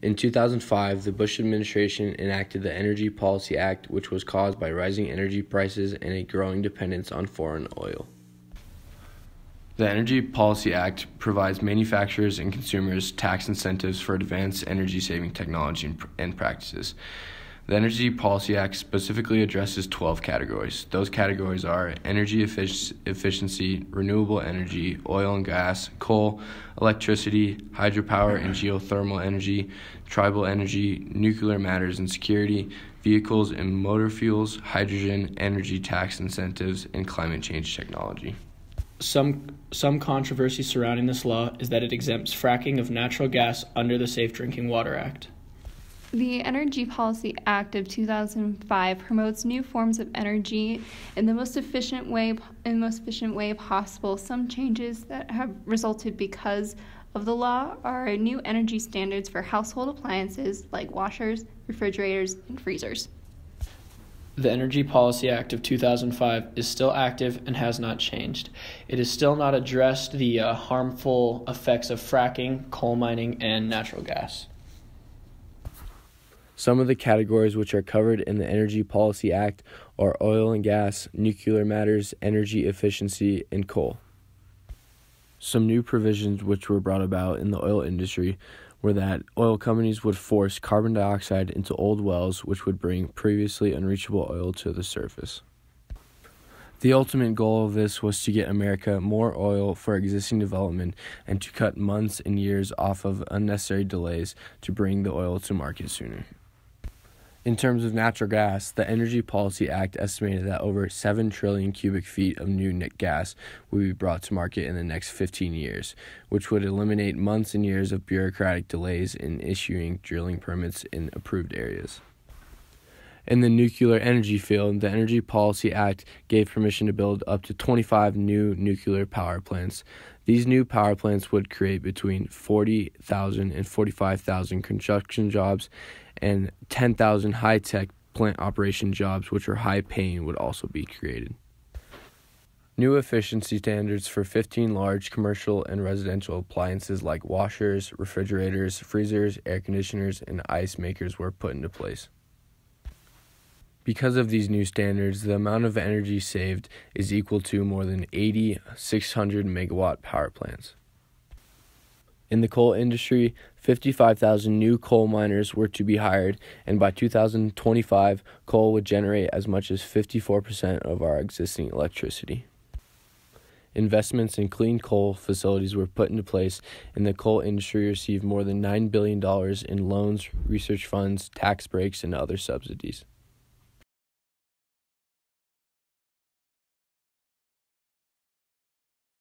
In 2005, the Bush administration enacted the Energy Policy Act, which was caused by rising energy prices and a growing dependence on foreign oil. The Energy Policy Act provides manufacturers and consumers tax incentives for advanced energy-saving technology and practices. The Energy Policy Act specifically addresses 12 categories. Those categories are energy efficiency, renewable energy, oil and gas, coal, electricity, hydropower and geothermal energy, tribal energy, nuclear matters and security, vehicles and motor fuels, hydrogen, energy tax incentives, and climate change technology. Some controversy surrounding this law is that it exempts fracking of natural gas under the Safe Drinking Water Act. The Energy Policy Act of 2005 promotes new forms of energy in the most efficient way possible. Some changes that have resulted because of the law are new energy standards for household appliances like washers, refrigerators, and freezers. The Energy Policy Act of 2005 is still active and has not changed. It has still not addressed the harmful effects of fracking, coal mining, and natural gas. Some of the categories which are covered in the Energy Policy Act are oil and gas, nuclear matters, energy efficiency, and coal. Some new provisions which were brought about in the oil industry were that oil companies would force carbon dioxide into old wells, which would bring previously unreachable oil to the surface. The ultimate goal of this was to get America more oil for existing development and to cut months and years off of unnecessary delays to bring the oil to market sooner. In terms of natural gas, the Energy Policy Act estimated that over 7 trillion cubic feet of new gas would be brought to market in the next 15 years, which would eliminate months and years of bureaucratic delays in issuing drilling permits in approved areas. In the nuclear energy field, the Energy Policy Act gave permission to build up to 25 new nuclear power plants. These new power plants would create between 40,000 and 45,000 construction jobs, and 10,000 high-tech plant operation jobs, which are high-paying, would also be created. New efficiency standards for 15 large commercial and residential appliances like washers, refrigerators, freezers, air conditioners, and ice makers were put into place. Because of these new standards, the amount of energy saved is equal to more than 80 600-megawatt power plants. In the coal industry, 55,000 new coal miners were to be hired, and by 2025, coal would generate as much as 54% of our existing electricity. Investments in clean coal facilities were put into place, and the coal industry received more than $9 billion in loans, research funds, tax breaks, and other subsidies.